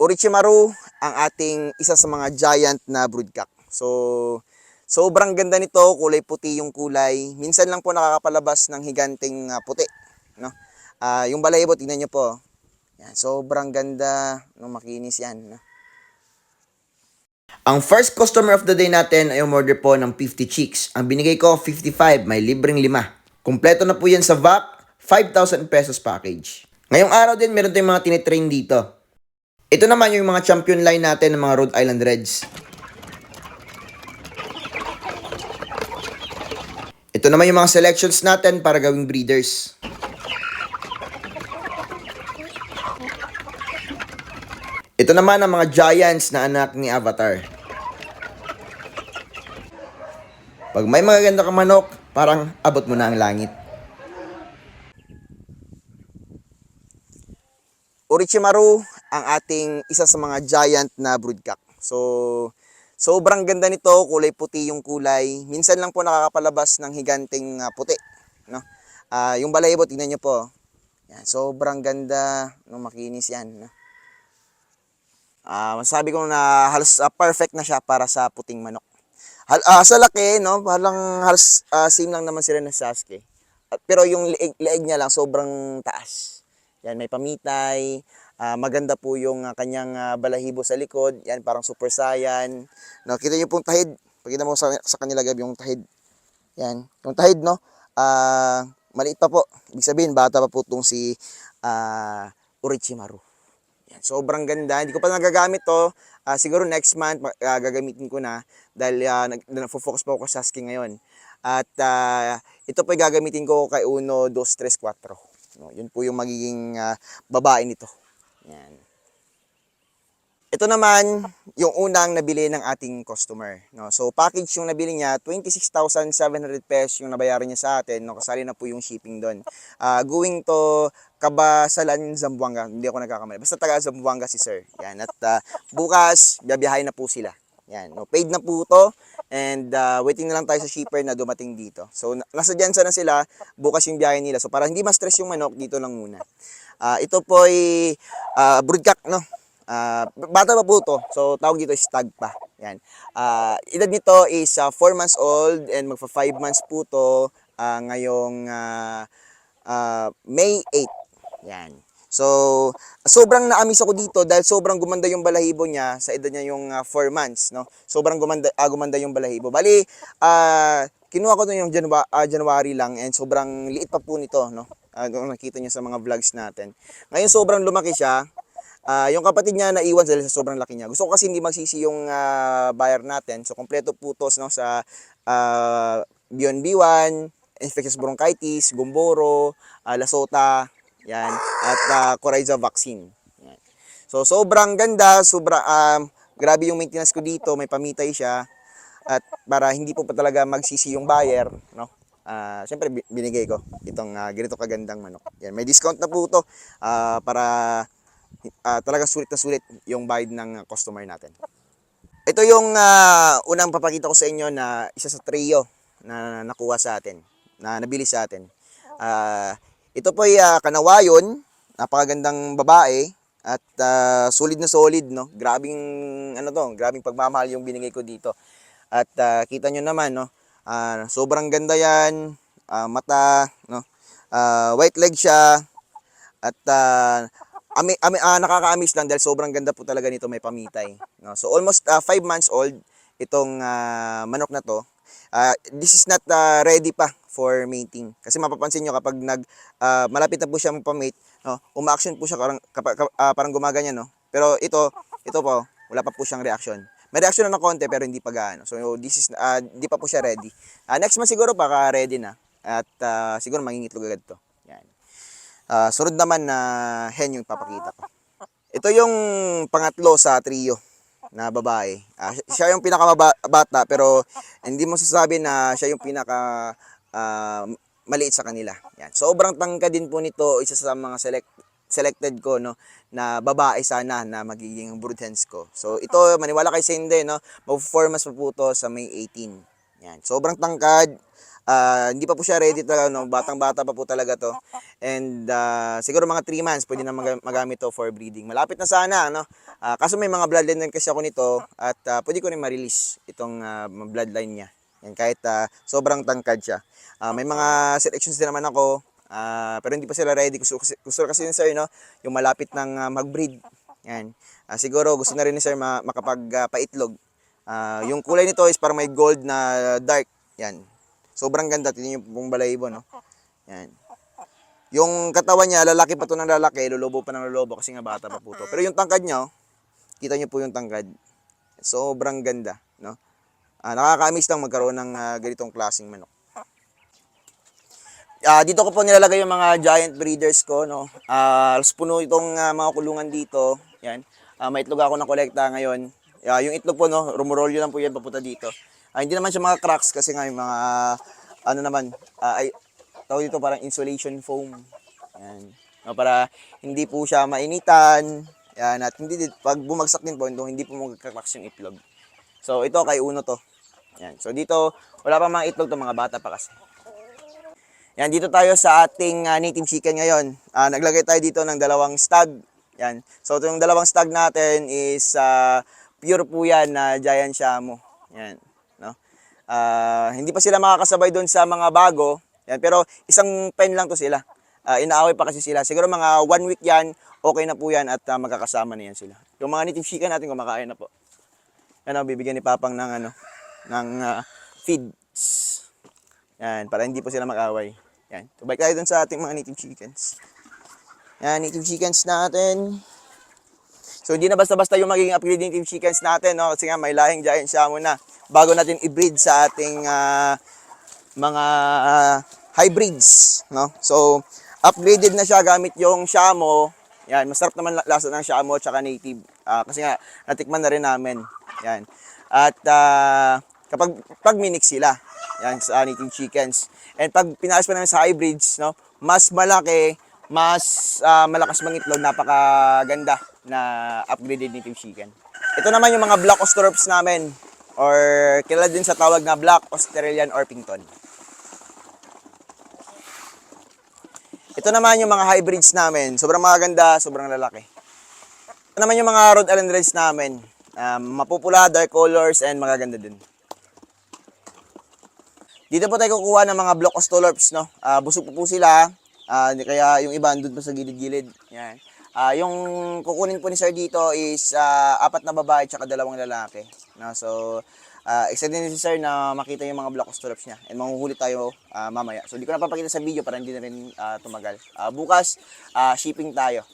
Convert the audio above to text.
Orochimaru ang ating isa sa mga giant na broodcock. So, sobrang ganda nito, kulay puti yung kulay. Minsan lang po nakakapalabas ng higanting puti, no? Yung balahibo, tingnan nyo po. Yan, sobrang ganda, no, makinis yan, no? Ang first customer of the day natin ay umorder po ng 50 chicks. Ang binigay ko, 55, may libreng 5. Kompleto na po yan sa VAC, 5,000 pesos package. Ngayong araw din, meron tayong mga tinitrain dito. Ito naman yung mga champion line natin ng mga Rhode Island Reds. Ito naman yung mga selections natin para gawing breeders. Ito naman ang mga giants na anak ni Avatar. Pag may magaganda kang manok, parang abot mo na ang langit. Orochimaru ang ating isa sa mga giant na broodcock. So, sobrang ganda nito, kulay puti yung kulay. Minsan lang po nakakapalabas ng higanting puti, no? Yung balahibo, tingnan nyo po. Yan, sobrang ganda, no, makinis yan, no? Masasabi ko na halos perfect na siya para sa puting manok. Sa laki, no, halos same lang naman sila ng Sasuke. Pero yung leeg niya lang sobrang taas. Yan, may pamitay. Maganda po yung kanyang balahibo sa likod. Yan, parang Super Saiyan. No, kita niyo pong tahid. Pakita mo sa kanila, Gab, yung tahid. Yan, yung tahid, no. Maliit pa po. Ibig sabihin, bata pa po itong si Orochimaru. Yan, sobrang ganda. Hindi ko pa nagagamit to. Siguro next month gagamitin ko na dahil nagfo-focus pa ako sa Sasuke ngayon. At ito po gagamitin ko kay 1, 2, 3, 4. No, yun po yung magiging babae nito. Yan. Ito naman yung unang nabili ng ating customer. No? So package yung nabili niya, 26,700 pesos yung nabayaran niya sa atin. No? Kasali na po yung shipping doon. Going to Cabasalan, Zamboanga. Hindi ako nagkakamali. Basta taga Zamboanga si sir. Yan. At bukas, biyabiyahin na po sila. Yan. No? Paid na po to. And waiting na lang tayo sa shipper na dumating dito. So nasa Jansa na sila, bukas yung biyahe nila. So para hindi ma-stress yung manok, dito lang muna. Ito po ay broodcock, no? Bata pa po to. So tawag dito is stag pa. Yan. Edad nito is 4 months old and magfa 5 months po to ngayong May 8. Yan. So, sobrang naamis ako dito dahil sobrang gumanda yung balahibo niya sa edad niya yung 4 months, no? Sobrang gumanda yung balahibo. Bali, kinuha ko to yung January lang and sobrang liit pa po nito, no? Kung nakita niyo sa mga vlogs natin. Ngayon sobrang lumaki siya. Yung kapatid niya naiwan dahil sa sobrang laki niya. Gusto ko kasi hindi magsisi yung buyer natin. So, kompleto po to, no, sa Beyond B1, infectious bronchitis, gumboro, lasota, yan, at coryza vaccine. Yan. So, sobrang ganda, grabe yung maintenance ko dito, may pamitay siya, at para hindi po pa talaga magsisi yung buyer, no? Siyempre, binigay ko itong ganito kagandang manok. Yan, may discount na po to para talaga sulit na sulit yung bayad ng customer natin. Ito yung unang papakita ko sa inyo na isa sa trio na nakuha sa atin, na nabili sa atin. Ito po ay kanawayon, napakagandang babae at solid na solid, no. Grabing pagmamahal yung binigay ko dito. At kita nyo naman, no, sobrang ganda yan, mata, no. White leg siya at nakakaamis lang dahil sobrang ganda po talaga nito, may pamitay, no. So almost 5 months old itong manok na to. This is not ready pa for mating. Kasi mapapansin nyo kapag malapit na po siya magpa-mate, no, uma-action po siya parang gumaganyan, no. Pero ito po, wala pa po siyang reaction. May reaction na ng konti pero hindi pa gaano. So this is di pa po siya ready. Next month siguro baka ready na. At siguro mangingitlog agad to. Yan. Sunod naman na hen yung papakita ko. Ito yung pangatlo sa trio na babae. Siya yung pinakamabata pero hindi mo sasabi na siya yung pinaka maliit sa kanila. Yan. Sobrang tangkad din po nito, isa sa mga selected ko, no, na babae sana na magiging brood hens ko. So ito, maniwala kay Sende, no, mag-4 months pa po to sa May 18. Yan. Sobrang tangkad, Hindi pa po siya ready talaga, no? Batang-bata pa po talaga to. And siguro mga 3 months pwede na magamit to for breeding. Malapit na sana, no? Kaso may mga bloodline din kasi ako nito at pwede ko rin ma-release itong bloodline niya. Yan, kahit sobrang tangkad siya. May mga selections din naman ako, pero hindi pa sila ready. Gusto kasi yun, sir, no? Yung malapit ng mag-breed. Yan. Siguro gusto na rin ni sir makapag-paitlog. Yung kulay nito is parang may gold na dark. Yan. Sobrang ganda. Tingnan yung pong balahibo, no? Yan. Yung katawan niya, lalaki pa to ng lalaki, lolobo pa ng lolobo kasi nga bata pa po to. Pero yung tangkad niya, kita niyo po yung tangkad. Sobrang ganda, no? Nakaka-amaze lang magkaroon ng ganitong klaseng manok. Dito ko po nilalagay yung mga giant breeders ko, no? Alas puno itong mga kulungan dito. Yan. May itlog ako na kolekta ngayon. Yung itlog po, no, rumorolyo lang po yan papunta dito. Hindi naman siya mga cracks kasi nga yung mga ano naman, tawag dito parang insulation foam. Yan. No, para hindi po siya mainitan. Yan, at hindi pag bumagsak din po, hindi po magka-cracks yung itlog. So ito kay Uno to. Yan. So dito wala pa mga itlog to, mga bata pa kasi. Yan, dito tayo sa ating native chicken ngayon. Naglagay tayo dito ng 2 stag. Yan. So itong 2 stag natin is pure po yan na giant shamo. Yan, no? Hindi pa sila makakasabay doon sa mga bago. Yan, pero isang pen lang to sila. Inaaway pa kasi sila. Siguro mga 1 week yan, okay na po yan at magkakasama na yan sila. Yung mga native chicken natin kumakain na po. Yan, bibigyan ni Papang ng feeds. Yan, para hindi po sila mag-away. Yan. So, balik tayo dun sa ating mga native chickens. Yan, native chickens natin. So, hindi na basta-basta yung magiging upgrade native chickens natin, no? Kasi nga, may lahing giant shamo na. Bago natin i-breed sa ating mga hybrids, no? So, upgraded na siya gamit yung shamo. Yan, masarap naman lasa ng shamo at saka native. Kasi nga, natikman na rin namin. Yan. At pag minix sila, yan, sa native chickens. And pag pinayos pa namin sa hybrids, no, mas malaki, mas malakas mangitlog, napakaganda na upgraded native chicken. Ito naman yung mga Black Austrops namin, or kilala din sa tawag na Black Australian Orpington. Ito naman yung mga hybrids namin, sobrang maganda, sobrang lalaki. Ito naman yung mga Rhode Island Reds namin, mapupula, dark colors, and magaganda din. Dito po tayo kukuha ng mga Black Austrops, no? Busog po sila, kaya yung iba andun pa sa gilid-gilid. Yan. Yung kukunin po ni sir dito is 4 na babae at 2 lalaki. No? So, excited din si sir na makita yung mga Black Austrops niya. And manghuhuli tayo mamaya. So, hindi ko na papakita sa video para hindi na rin tumagal. Bukas, shipping tayo.